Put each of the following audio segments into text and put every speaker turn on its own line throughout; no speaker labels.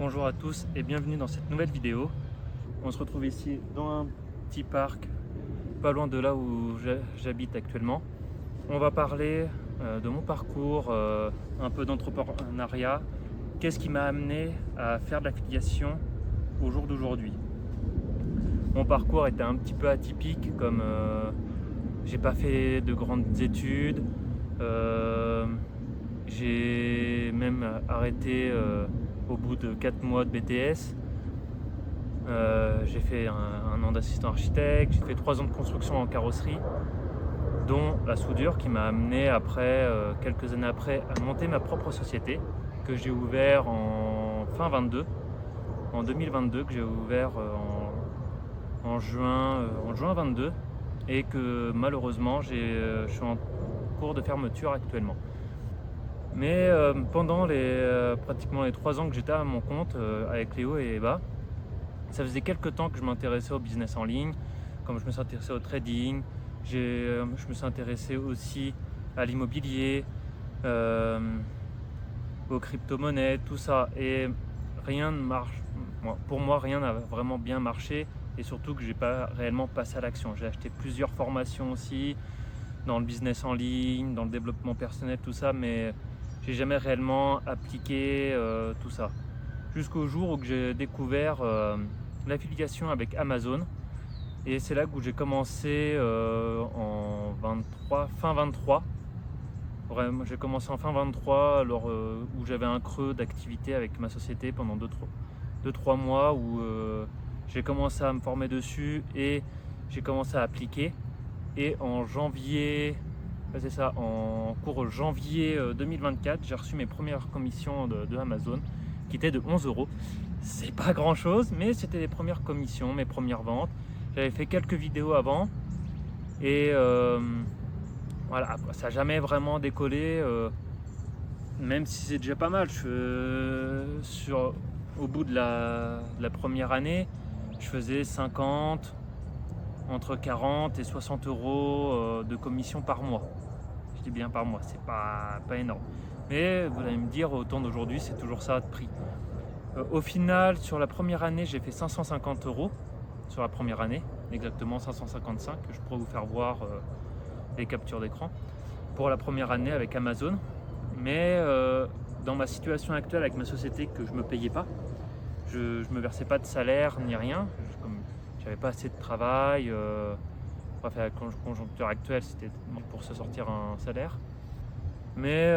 Bonjour à tous et bienvenue dans cette nouvelle vidéo. On se retrouve ici dans un petit parc pas loin de là où j'habite actuellement. On va parler de mon parcours, un peu d'entrepreneuriat. Qu'est-ce qui m'a amené à faire de l'affiliation au jour d'aujourd'hui. Mon parcours était un petit peu atypique, comme j'ai pas fait de grandes études, j'ai même arrêté au bout de 4 mois de BTS. J'ai fait un an d'assistant architecte, j'ai fait 3 ans de construction en carrosserie, dont la soudure qui m'a amené après, quelques années après, à monter ma propre société que j'ai ouvert en fin 22, en 2022, que j'ai ouvert en juin 22, et que malheureusement je suis en cours de fermeture actuellement. Mais pendant pratiquement les 3 ans que j'étais à mon compte avec Léo et Eva, ça faisait quelques temps que je m'intéressais au business en ligne, comme je me suis intéressé au trading, je me suis intéressé aussi à l'immobilier, aux crypto-monnaies, tout ça. Et rien ne marche. Pour moi, rien n'a vraiment bien marché, et surtout que j'ai pas réellement passé à l'action. J'ai acheté plusieurs formations aussi dans le business en ligne, dans le développement personnel, tout ça, mais j'ai jamais réellement appliqué tout ça. Jusqu'au jour où j'ai découvert l'affiliation avec Amazon, et c'est là où j'ai commencé en 23, fin 23. Vraiment, j'ai commencé en fin 23, alors où j'avais un creux d'activité avec ma société pendant 2-3 mois, où j'ai commencé à me former dessus et j'ai commencé à appliquer. Et en janvier, c'est ça, en cours janvier 2024, j'ai reçu mes premières commissions de Amazon, qui étaient de 11 euros. C'est pas grand chose, mais c'était les premières commissions, mes premières ventes. J'avais fait quelques vidéos avant, et voilà, ça n'a jamais vraiment décollé, même si c'est déjà pas mal. Au bout de la première année, je faisais 50, entre 40 et 60 euros de commission par mois. Je dis bien par mois, c'est pas énorme. Mais vous allez me dire, au temps d'aujourd'hui, c'est toujours ça de prix. Au final, sur la première année, j'ai fait 550 euros. Sur la première année, exactement 555. Je pourrais vous faire voir les captures d'écran. Pour la première année avec Amazon. Mais dans ma situation actuelle avec ma société, que je me payais pas, je me versais pas de salaire ni rien. J'avais pas assez de travail. Bref, la conjoncture actuelle, c'était pour se sortir un salaire. Mais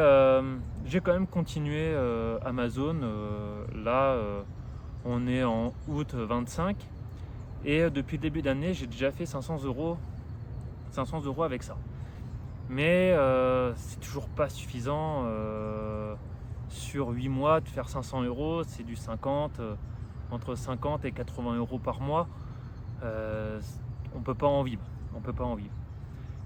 j'ai quand même continué Amazon. Là, on est en août 25. Et depuis le début d'année, j'ai déjà fait 500 euros avec ça. Mais c'est toujours pas suffisant. Sur 8 mois, de faire 500 euros, c'est du 50, entre 50 et 80 euros par mois. On peut pas en vivre.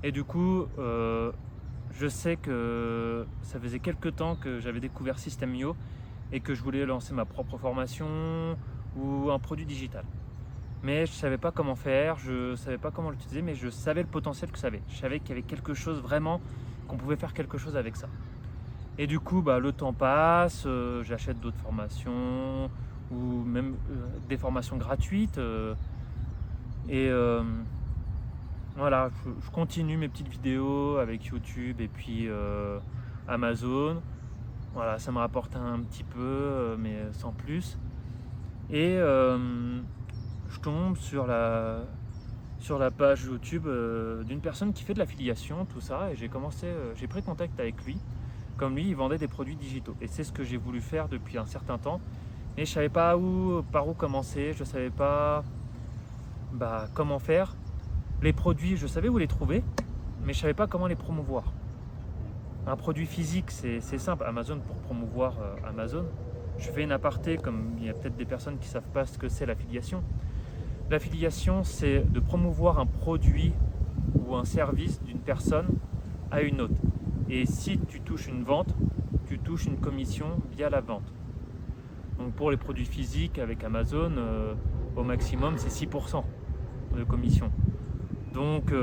Et du coup, je sais que ça faisait quelques temps que j'avais découvert System.io et que je voulais lancer ma propre formation ou un produit digital. Mais je ne savais pas comment faire, je ne savais pas comment l'utiliser, mais je savais le potentiel que ça avait. Je savais qu'il y avait quelque chose vraiment, qu'on pouvait faire quelque chose avec ça. Et du coup, le temps passe, j'achète d'autres formations ou même des formations gratuites. Et voilà, je continue mes petites vidéos avec YouTube et puis Amazon. Voilà, ça me rapporte un petit peu, mais sans plus. Et je tombe sur la page YouTube d'une personne qui fait de l'affiliation, tout ça, et j'ai pris contact avec lui. Comme lui, il vendait des produits digitaux, et c'est ce que j'ai voulu faire depuis un certain temps. Mais je savais pas par où commencer, je savais pas comment faire. Les produits, je savais où les trouver, mais je savais pas comment les promouvoir. Un produit physique, c'est simple. Amazon, pour promouvoir Amazon, je fais une aparté, comme il y a peut-être des personnes qui ne savent pas ce que c'est l'affiliation. L'affiliation, c'est de promouvoir un produit ou un service d'une personne à une autre. Et si tu touches une vente, tu touches une commission via la vente. Donc pour les produits physiques avec Amazon, au maximum, c'est 6% de commission. Donc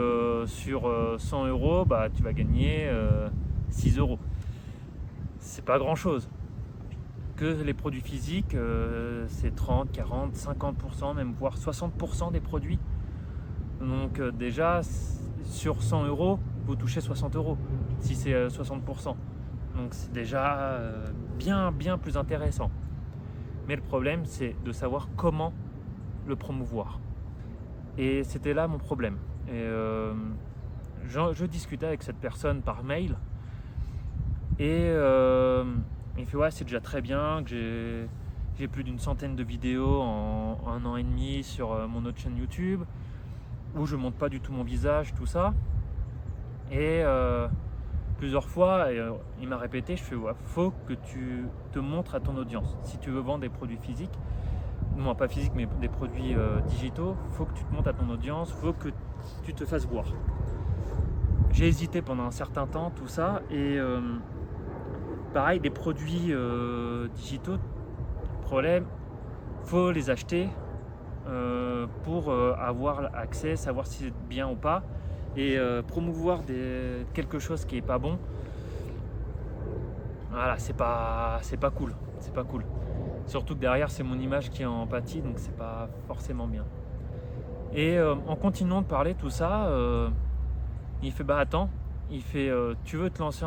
sur 100 euros, tu vas gagner 6 euros. C'est pas grand chose. que les produits physiques, c'est 30, 40, 50%, même voire 60% des produits. Donc déjà, sur 100 euros, vous touchez 60 euros, si c'est 60%. Donc c'est déjà bien plus intéressant. Mais le problème, c'est de savoir comment le promouvoir. Et c'était là mon problème. Et je discutais avec cette personne par mail, et il fait ouais, c'est déjà très bien que j'ai plus d'une centaine de vidéos en 1 an et demi sur mon autre chaîne YouTube, où je montre pas du tout mon visage, tout ça. Et plusieurs fois, il m'a répété, je fais ouais, faut que tu te montres à ton audience. Si tu veux vendre des produits physiques, non pas physiques mais des produits digitaux, faut que tu te montres à ton audience, faut que tu te fasses voir. J'ai hésité pendant un certain temps, tout ça, et pareil, des produits digitaux, problème, faut les acheter pour avoir accès, savoir si c'est bien ou pas, et promouvoir quelque chose qui est pas bon. Voilà, c'est pas cool, c'est pas cool. Surtout que derrière, c'est mon image qui en pâtit, donc c'est pas forcément bien. Et en continuant de parler tout ça, il fait bah attends, il fait tu veux te lancer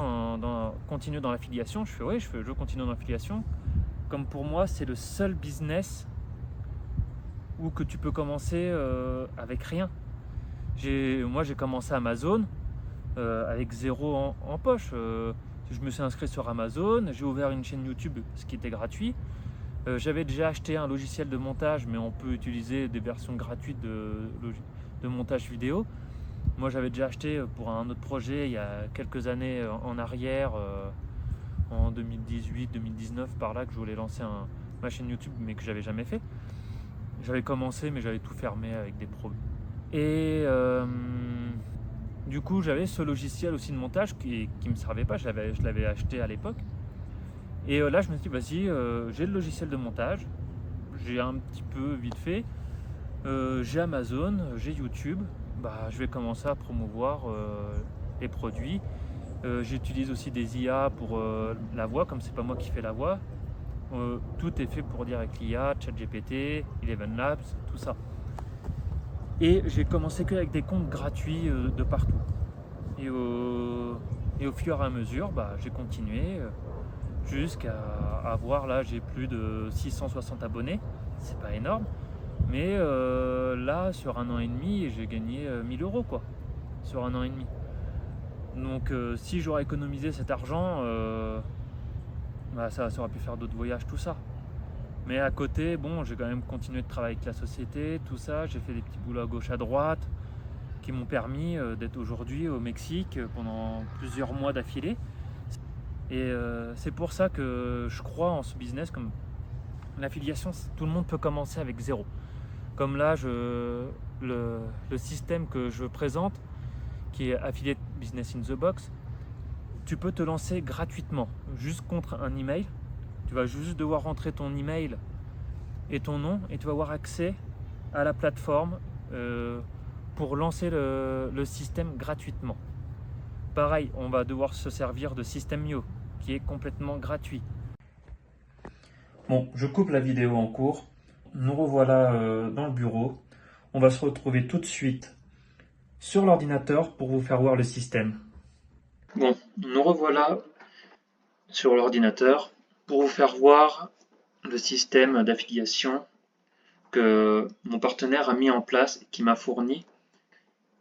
continuer dans l'affiliation? Je fais oui, je veux continuer dans l'affiliation. Comme pour moi, c'est le seul business où que tu peux commencer avec rien. Moi j'ai commencé Amazon avec zéro en poche. Je me suis inscrit sur Amazon, j'ai ouvert une chaîne YouTube, ce qui était gratuit. J'avais déjà acheté un logiciel de montage, mais on peut utiliser des versions gratuites de montage vidéo. Moi j'avais déjà acheté pour un autre projet il y a quelques années en arrière, en 2018-2019 par là, que je voulais lancer ma chaîne YouTube, mais que j'avais jamais fait. J'avais commencé, mais j'avais tout fermé avec des pros. Et du coup j'avais ce logiciel aussi de montage qui me servait pas, je l'avais acheté à l'époque. Et là je me suis dit vas-y, j'ai le logiciel de montage, j'ai un petit peu vite fait, j'ai Amazon, j'ai YouTube, bah, je vais commencer à promouvoir les produits. J'utilise aussi des IA pour la voix, comme c'est pas moi qui fais la voix. Tout est fait pour dire avec l'IA, ChatGPT, Eleven Labs, tout ça. Et j'ai commencé que avec des comptes gratuits de partout. Et au fur et à mesure, bah, j'ai continué jusqu'à avoir, là j'ai plus de 660 abonnés, c'est pas énorme. Mais là, sur 1 an et demi, j'ai gagné 1000 euros quoi, sur 1 an et demi. Donc si j'aurais économisé cet argent, bah, ça aurait pu faire d'autres voyages, tout ça. Mais à côté, bon, j'ai quand même continué de travailler avec la société, tout ça. J'ai fait des petits boulots à gauche, à droite, qui m'ont permis d'être aujourd'hui au Mexique pendant plusieurs mois d'affilée. Et c'est pour ça que je crois en ce business. Comme l'affiliation, tout le monde peut commencer avec zéro. Comme là, le système que je présente, qui est Affiliate Business in the Box, tu peux te lancer gratuitement, juste contre un email. Tu vas juste devoir rentrer ton email et ton nom, et tu vas avoir accès à la plateforme pour lancer le système gratuitement. Pareil, on va devoir se servir de System.io, qui est complètement gratuit. Bon, je coupe la vidéo en cours. Nous revoilà dans le bureau. On va se retrouver tout de suite sur l'ordinateur pour vous faire voir le système. Bon, nous revoilà sur l'ordinateur pour vous faire voir le système d'affiliation que mon partenaire a mis en place, qui m'a fourni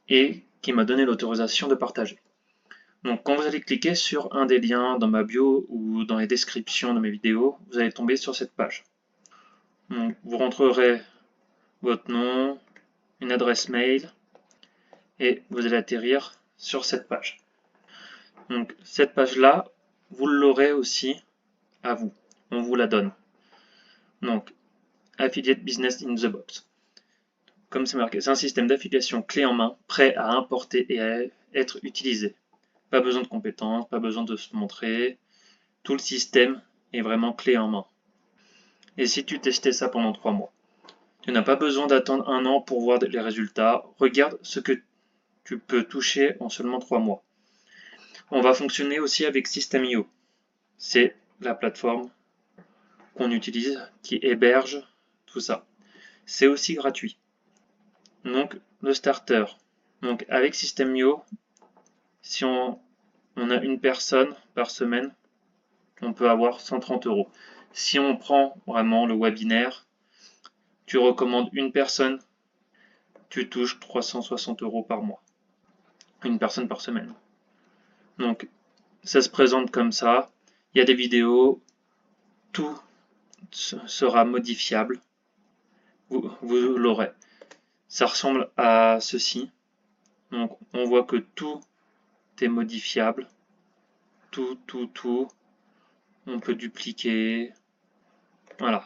et qui m'a donné l'autorisation de partager. Donc quand vous allez cliquer sur un des liens dans ma bio ou dans les descriptions de mes vidéos, vous allez tomber sur cette page. Donc, vous rentrerez votre nom, une adresse mail, et vous allez atterrir sur cette page. Donc cette page-là, vous l'aurez aussi à vous. On vous la donne. Donc, Affiliate Business in the Box. Comme c'est marqué, c'est un système d'affiliation clé en main, prêt à importer et à être utilisé. Pas besoin de compétences, pas besoin de se montrer. Tout le système est vraiment clé en main. Et si tu testais ça pendant 3 mois, tu n'as pas besoin d'attendre 1 an pour voir les résultats. Regarde ce que tu peux toucher en seulement 3 mois. On va fonctionner aussi avec System.io. C'est la plateforme qu'on utilise, qui héberge tout ça. C'est aussi gratuit. Donc le starter. Donc avec System.io, si on a une personne par semaine, on peut avoir 130 euros. Si on prend vraiment le webinaire, tu recommandes une personne, tu touches 360 euros par mois. Une personne par semaine. Donc ça se présente comme ça. Il y a des vidéos, tout sera modifiable. Vous l'aurez. Ça ressemble à ceci. Donc on voit que tout est modifiable. Tout. On peut dupliquer. Voilà.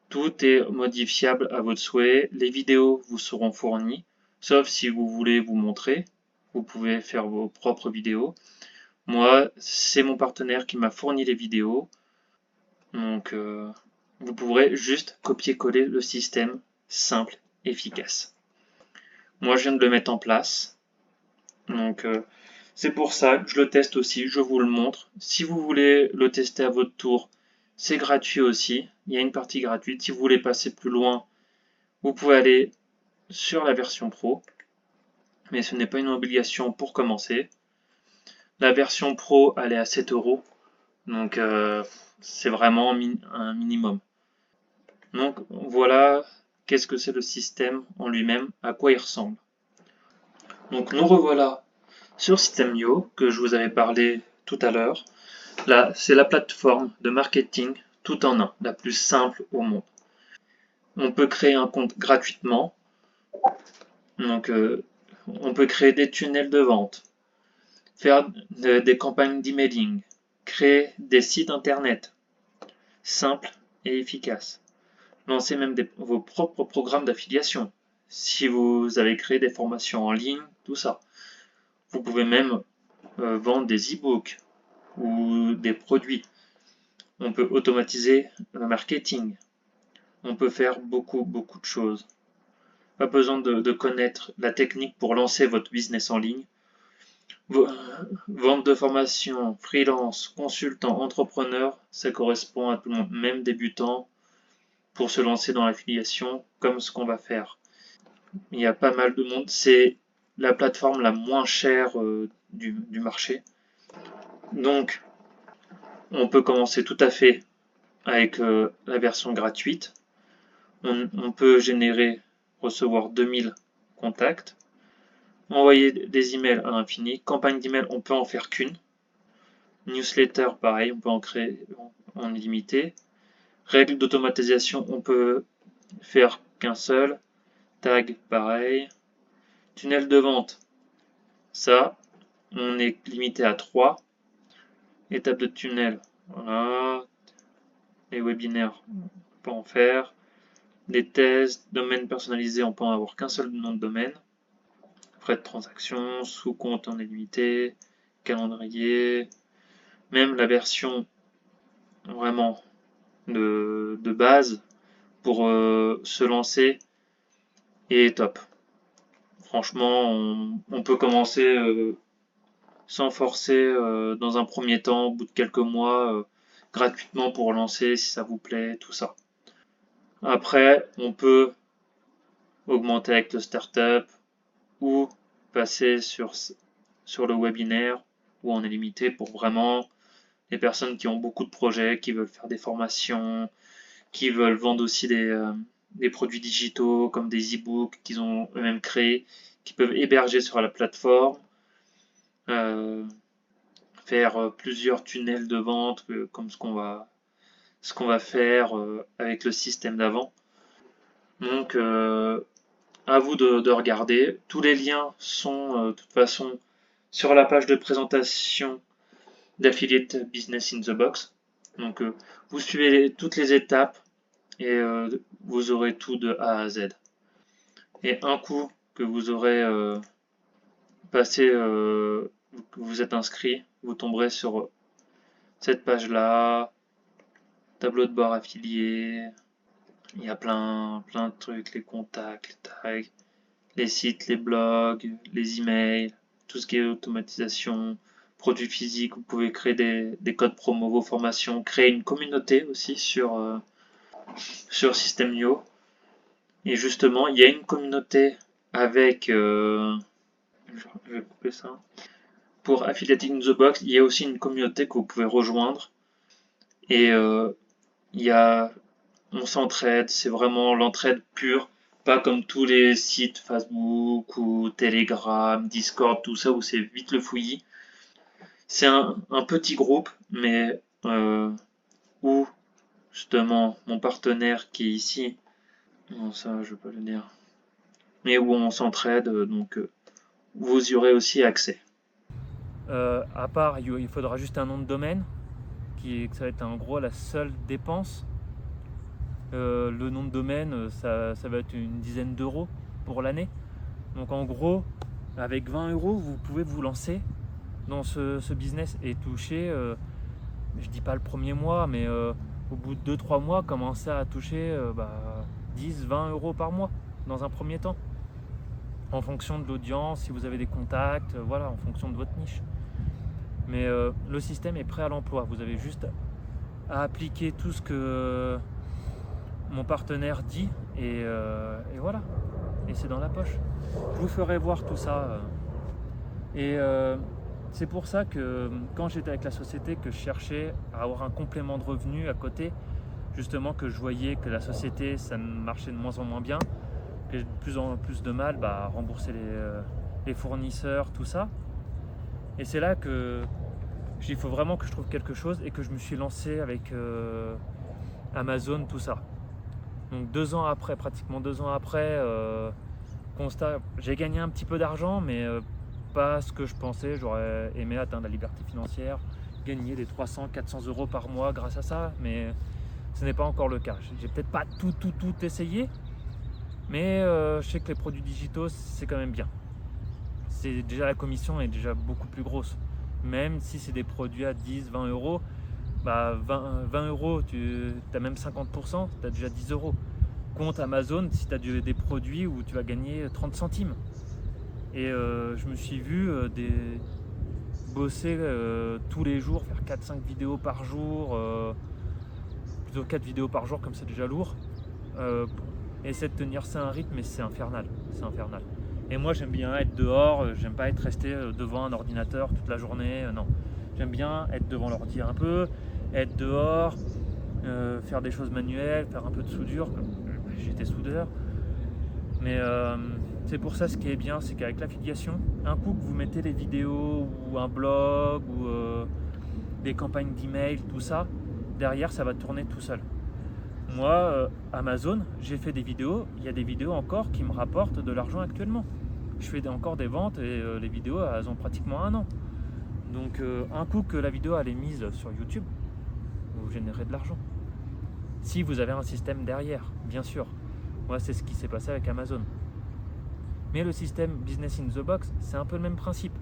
Tout est modifiable à votre souhait. Les vidéos vous seront fournies. Sauf si vous voulez vous montrer. Vous pouvez faire vos propres vidéos. Moi, c'est mon partenaire qui m'a fourni les vidéos. Donc, vous pourrez juste copier-coller le système simple, efficace. Moi, je viens de le mettre en place. Donc, c'est pour ça que je le teste aussi. Je vous le montre. Si vous voulez le tester à votre tour, c'est gratuit aussi. Il y a une partie gratuite. Si vous voulez passer plus loin, vous pouvez aller sur la version pro. Mais ce n'est pas une obligation pour commencer. La version pro, elle est à 7 euros. Donc, c'est vraiment un minimum. Donc, voilà qu'est-ce que c'est le système en lui-même, à quoi il ressemble. Donc, nous revoilà sur System.io, que je vous avais parlé tout à l'heure. Là, c'est la plateforme de marketing tout en un, la plus simple au monde. On peut créer un compte gratuitement. Donc, on peut créer des tunnels de vente, faire des campagnes d'emailing, créer des sites internet simples et efficaces. Lancer même vos propres programmes d'affiliation. Si vous avez créé des formations en ligne, tout ça. Vous pouvez même vendre des e-books ou des produits. On peut automatiser le marketing. On peut faire beaucoup de choses. Pas besoin de connaître la technique pour lancer votre business en ligne. Vente de formation, freelance, consultant, entrepreneur, ça correspond à tout le monde, même débutant, pour se lancer dans l'affiliation, comme ce qu'on va faire. Il y a pas mal de monde. C'est la plateforme la moins chère du marché. Donc, on peut commencer tout à fait avec la version gratuite. On peut recevoir 2000 contacts, envoyer des emails à l'infini. Campagne d'email, on peut en faire qu'une. Newsletter, pareil, on peut en créer en illimité. Règles d'automatisation, on peut faire qu'un seul. Tag, pareil. Tunnel de vente, ça, on est limité à 3. Étape de tunnel, voilà. Les webinaires, on peut en faire. Des tests, domaine personnalisé, on peut en avoir qu'un seul nom de domaine. Frais de transaction, sous-compte en illimité, calendrier. Même la version vraiment de base pour se lancer est top. Franchement, on peut commencer sans forcer dans un premier temps, au bout de quelques mois, gratuitement pour lancer si ça vous plaît, tout ça. Après, on peut augmenter avec le startup ou passer sur le webinaire ou en illimité pour vraiment les personnes qui ont beaucoup de projets, qui veulent faire des formations, qui veulent vendre aussi des produits digitaux comme des e-books qu'ils ont eux-mêmes créés, qui peuvent héberger sur la plateforme. Faire plusieurs tunnels de vente comme ce qu'on va faire avec le système d'avant. Donc à vous de regarder. Tous les liens sont de toute façon sur la page de présentation d'Affiliate Business in the Box. Donc vous suivez toutes les étapes et vous aurez tout de A à Z. Et un coup que vous aurez passé, que vous êtes inscrit, vous tomberez sur cette page-là, tableau de bord affilié, il y a plein de trucs, les contacts, les tags, les sites, les blogs, les emails, tout ce qui est automatisation,
produits physiques, vous pouvez créer des codes promo, vos formations, créer une communauté aussi sur System.io. Et justement, il y a une communauté avec, je vais couper ça, pour Affiliating in the Box, il y a aussi une communauté que vous pouvez rejoindre. Et il y a, on s'entraide, c'est vraiment l'entraide pure, pas comme tous les sites Facebook ou Telegram, Discord, tout ça où c'est vite le fouillis. C'est un petit groupe, mais où justement mon partenaire qui est ici, non ça je vais pas le dire, mais où on s'entraide, donc vous y aurez aussi accès.
À part, il faudra juste un nom de domaine, que ça va être en gros la seule dépense. Le nom de domaine, ça va être une dizaine d'euros pour l'année. Donc en gros, avec 20 euros, vous pouvez vous lancer dans ce business et toucher, je dis pas le premier mois, mais au bout de 2-3 mois, commencer à toucher 10-20 euros par mois dans un premier temps. En fonction de l'audience, si vous avez des contacts, voilà, en fonction de votre niche. Mais le système est prêt à l'emploi. Vous avez juste à appliquer tout ce que mon partenaire dit et voilà. Et c'est dans la poche. Je vous ferai voir tout ça. Et c'est pour ça que quand j'étais avec la société, que je cherchais à avoir un complément de revenu à côté, justement que je voyais que la société, ça marchait de moins en moins bien, que j'ai de plus en plus de mal à rembourser les fournisseurs, tout ça. Et c'est là que il faut vraiment que je trouve quelque chose et que je me suis lancé avec Amazon, tout ça. Donc 2 ans après, pratiquement 2 ans après, constat, j'ai gagné un petit peu d'argent, mais pas ce que je pensais. J'aurais aimé atteindre la liberté financière, gagner des 300-400 euros par mois grâce à ça, mais ce n'est pas encore le cas. J'ai peut-être pas tout essayé, mais je sais que les produits digitaux, c'est quand même bien. C'est déjà, la commission est déjà beaucoup plus grosse. Même si c'est des produits à 10-20 euros, 20 euros, tu as même 50%, tu as déjà 10 euros. Compte Amazon, si tu as des produits où tu vas gagner 30 centimes. Et je me suis vu bosser tous les jours, faire 4-5 vidéos par jour, plutôt 4 vidéos par jour, comme c'est déjà lourd. Essayer de tenir ça un rythme, mais c'est infernal. C'est infernal. Et moi, j'aime bien être dehors, j'aime pas être resté devant un ordinateur toute la journée, non. J'aime bien être devant l'ordi un peu, être dehors, faire des choses manuelles, faire un peu de soudure, comme j'étais soudeur. Mais c'est pour ça, ce qui est bien, c'est qu'avec l'affiliation, un coup que vous mettez les vidéos ou un blog ou des campagnes d'email, tout ça, derrière, ça va tourner tout seul. Moi, Amazon, j'ai fait des vidéos, il y a des vidéos encore qui me rapportent de l'argent actuellement. Je fais encore des ventes et les vidéos, elles ont pratiquement 1 an. Donc un coup que la vidéo elle est mise sur YouTube, vous générez de l'argent. Si vous avez un système derrière, bien sûr. Moi, c'est ce qui s'est passé avec Amazon. Mais le système Business in the Box, c'est un peu le même principe.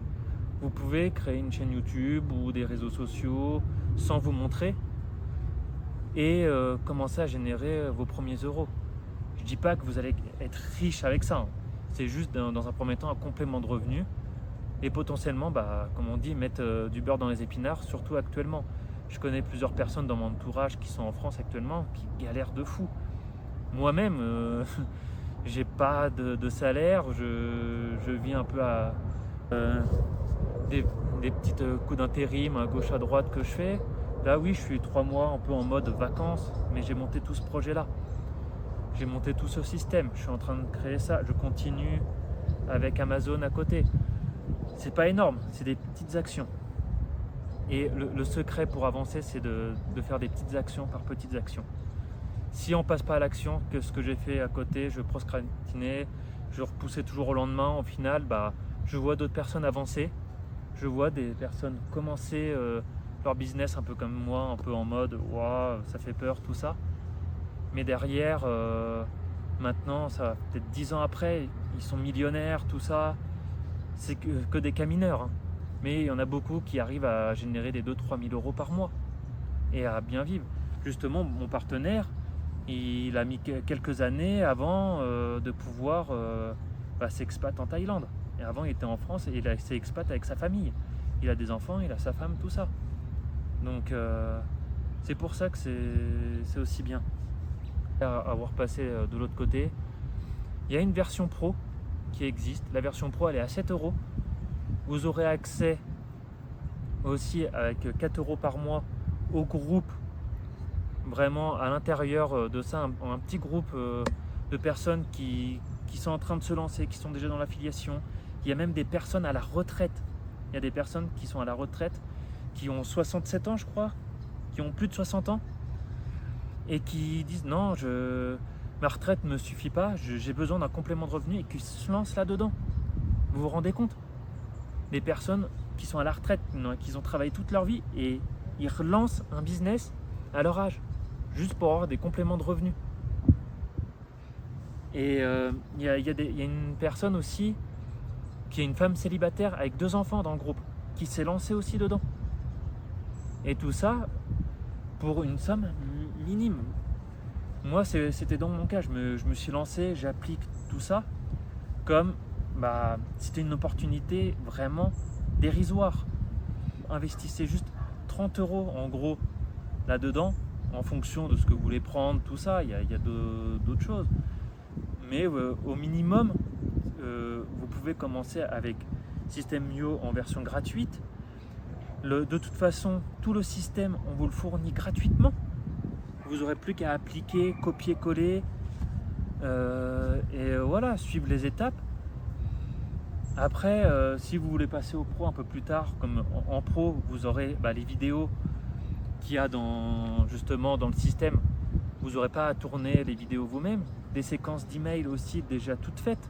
Vous pouvez créer une chaîne YouTube ou des réseaux sociaux sans vous montrer et commencer à générer vos premiers euros. Je ne dis pas que vous allez être riche avec ça. C'est juste dans un premier temps un complément de revenu et potentiellement, comme on dit, mettre du beurre dans les épinards, surtout actuellement. Je connais plusieurs personnes dans mon entourage qui sont en France actuellement qui galèrent de fou. Moi-même, j'ai pas de salaire, je vis un peu à des petites coups d'intérim à gauche à droite que je fais. Là oui, je suis 3 mois un peu en mode vacances, mais j'ai monté tout ce projet-là. J'ai monté tout ce système, je suis en train de créer ça, je continue avec Amazon à côté. C'est pas énorme, c'est des petites actions. Et le secret pour avancer, c'est de faire des petites actions par petites actions. Si on passe pas à l'action, que ce que j'ai fait à côté, je procrastinais, je repoussais toujours au lendemain, au final, je vois d'autres personnes avancer, je vois des personnes commencer leur business un peu comme moi, un peu en mode « waouh, ça fait peur, tout ça ». Mais derrière, maintenant, ça va peut-être 10 ans après, ils sont millionnaires, tout ça. C'est que des cas mineurs, hein. Mais il y en a beaucoup qui arrivent à générer des 2-3 000 euros par mois et à bien vivre. Justement, mon partenaire, il a mis quelques années avant de pouvoir s'expat en Thaïlande. Et avant, il était en France et il s'est expat avec sa famille. il a des enfants, il a sa femme, tout ça. Donc c'est pour ça que c'est aussi bien. Avoir passé de l'autre côté, il y a une version pro qui existe. La version pro, elle est à 7 euros. Vous aurez accès aussi avec 4 euros par mois au groupe, vraiment à l'intérieur de ça, un petit groupe de personnes qui sont en train de se lancer, qui sont déjà dans l'affiliation. Il y a même des personnes à la retraite. Il y a des personnes qui sont à la retraite, qui ont 67 ans, je crois, qui ont plus de 60 ans, et qui disent non, ma retraite ne me suffit pas, j'ai besoin d'un complément de revenu, et qui se lancent là-dedans. Vous vous rendez compte? Des personnes qui sont à la retraite, qui ont travaillé toute leur vie, et ils relancent un business à leur âge, juste pour avoir des compléments de revenus. Et il y a une personne aussi, qui est une femme célibataire avec 2 enfants dans le groupe, qui s'est lancée aussi dedans. Et tout ça pour une somme minime. Moi, c'était dans mon cas, je me suis lancé, j'applique tout ça comme c'était une opportunité vraiment dérisoire. Investissez juste 30 euros en gros là-dedans, en fonction de ce que vous voulez prendre, tout ça. Il y a d'autres choses. Mais au minimum, vous pouvez commencer avec System.io en version gratuite. De toute façon, tout le système, on vous le fournit gratuitement. Vous n'aurez plus qu'à appliquer, copier-coller et voilà, suivre les étapes. Après, si vous voulez passer au pro un peu plus tard, comme en pro, vous aurez les vidéos qu'il y a justement dans le système. Vous n'aurez pas à tourner les vidéos vous-même. Des séquences d'emails aussi déjà toutes faites.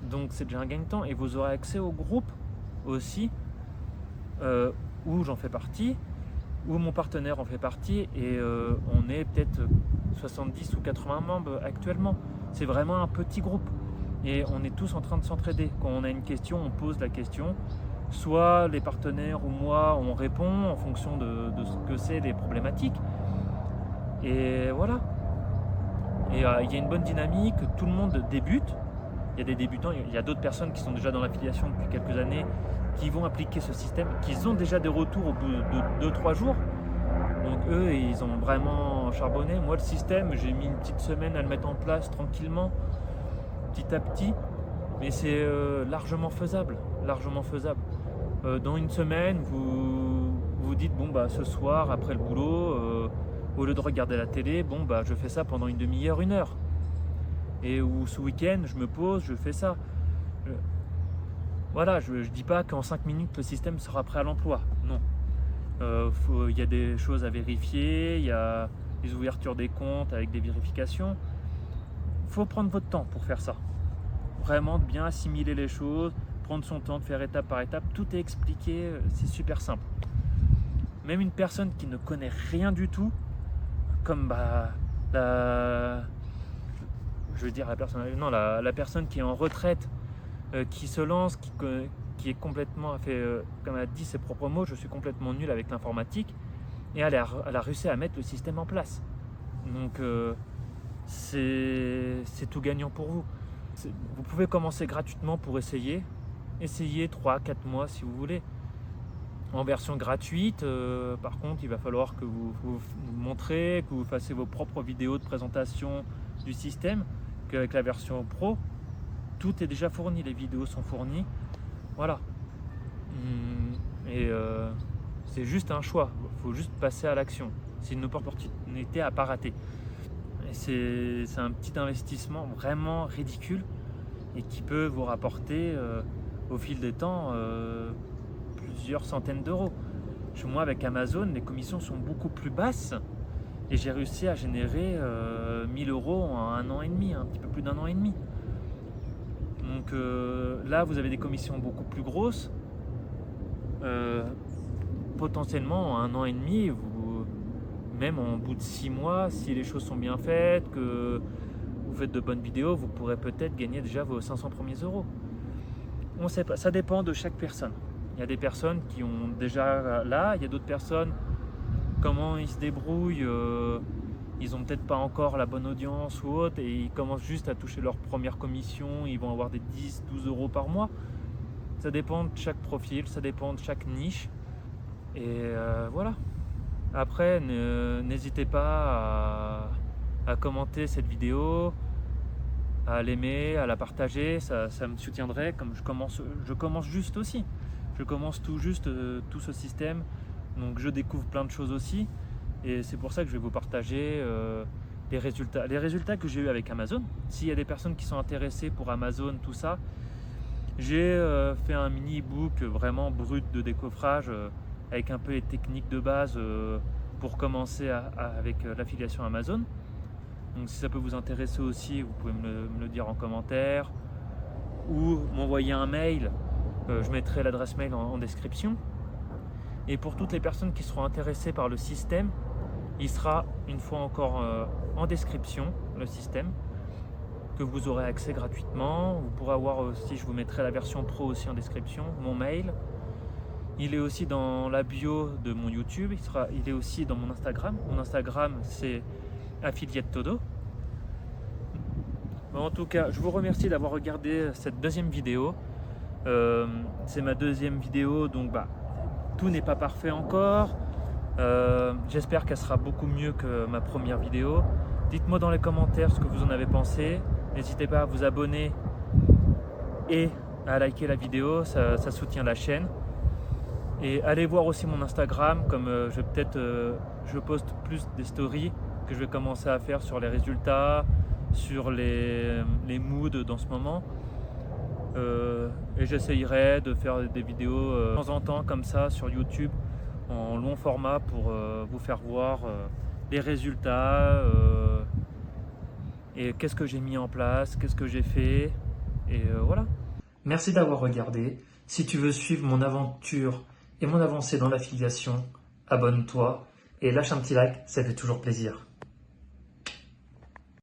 Donc c'est déjà un gain de temps. Et vous aurez accès au groupe aussi, où j'en fais partie, où mon partenaire en fait partie. Et on est peut-être 70 ou 80 membres actuellement. C'est vraiment un petit groupe. Et on est tous en train de s'entraider. Quand on a une question, on pose la question. Soit les partenaires ou moi, on répond en fonction de ce que c'est les problématiques. Et voilà. Et il y a une bonne dynamique, tout le monde débute. Il y a des débutants, il y a d'autres personnes qui sont déjà dans l'affiliation depuis quelques années, qui vont appliquer ce système, qui ont déjà des retours au bout de 2-3 jours. Donc eux, ils ont vraiment charbonné. Moi, le système, j'ai mis une petite semaine à le mettre en place tranquillement, petit à petit. Mais c'est largement faisable, largement faisable. Dans une semaine, vous dites, ce soir, après le boulot, au lieu de regarder la télé, je fais ça pendant une demi-heure, 1 heure. Ou ce week-end, je me pose, je fais ça. Voilà, je dis pas qu'en 5 minutes, le système sera prêt à l'emploi. Non. Il y a des choses à vérifier, il y a des ouvertures des comptes avec des vérifications. Il faut prendre votre temps pour faire ça. Vraiment de bien assimiler les choses, prendre son temps de faire étape par étape. Tout est expliqué, c'est super simple. Même une personne qui ne connaît rien du tout, comme la personne qui est en retraite, qui se lance, qui est complètement comme elle a dit ses propres mots, je suis complètement nul avec l'informatique, et elle a réussi à mettre le système en place. Donc c'est tout gagnant pour vous. Vous pouvez commencer gratuitement pour essayer 3-4 mois si vous voulez. En version gratuite, par contre, il va falloir que vous montrez, que vous fassiez vos propres vidéos de présentation du système, qu'avec la version pro, tout est déjà fourni, les vidéos sont fournies. Voilà. Et c'est juste un choix, il faut juste passer à l'action. C'est une opportunité à ne pas rater. Et c'est un petit investissement vraiment ridicule et qui peut vous rapporter au fil des temps plusieurs centaines d'euros. Moi, avec Amazon, les commissions sont beaucoup plus basses et j'ai réussi à générer 1000 euros en 1 an et demi, un petit peu plus d'1 an et demi. Donc là, vous avez des commissions beaucoup plus grosses. Potentiellement, en 1 an et demi, même en bout de 6 mois, si les choses sont bien faites, que vous faites de bonnes vidéos, vous pourrez peut-être gagner déjà vos 500 premiers euros. On ne sait pas, ça dépend de chaque personne. Il y a des personnes qui ont déjà là, il y a d'autres personnes, comment ils se débrouillent, ils n'ont peut-être pas encore la bonne audience ou autre, et ils commencent juste à toucher leur première commission, ils vont avoir des 10-12 euros par mois. Ça dépend de chaque profil, ça dépend de chaque niche. Et voilà. Après, n'hésitez pas à commenter cette vidéo, à l'aimer, à la partager, ça me soutiendrait. Comme je commence juste aussi. Je commence tout juste tout ce système, donc je découvre plein de choses aussi. Et c'est pour ça que je vais vous partager les résultats que j'ai eu avec Amazon. S'il y a des personnes qui sont intéressées pour Amazon, tout ça, j'ai fait un mini e-book vraiment brut de décoffrage avec un peu les techniques de base pour commencer avec l'affiliation Amazon. Donc si ça peut vous intéresser aussi, vous pouvez me le dire en commentaire ou m'envoyer un mail. Je mettrai l'adresse mail en description. Et pour toutes les personnes qui seront intéressées par le système, il sera une fois encore en description, le système, que vous aurez accès gratuitement. Vous pourrez avoir aussi, je vous mettrai la version pro aussi en description, mon mail. Il est aussi dans la bio de mon YouTube, il est aussi dans mon Instagram. Mon Instagram, c'est Affiliate Todo. En tout cas, je vous remercie d'avoir regardé cette deuxième vidéo. C'est ma deuxième vidéo, donc tout n'est pas parfait encore. J'espère qu'elle sera beaucoup mieux que ma première vidéo. Dites-moi dans les commentaires ce que vous en avez pensé. N'hésitez pas à vous abonner et à liker la vidéo, ça soutient la chaîne. Et allez voir aussi mon Instagram, comme je poste plus des stories que je vais commencer à faire sur les résultats, sur les moods dans ce moment. Et j'essayerai de faire des vidéos de temps en temps comme ça sur YouTube en long format pour vous faire voir les résultats et qu'est-ce que j'ai mis en place, qu'est-ce que j'ai fait, et voilà. Merci d'avoir regardé. Si tu veux suivre mon aventure et mon avancée dans l'affiliation, abonne-toi et lâche un petit like, ça fait toujours plaisir.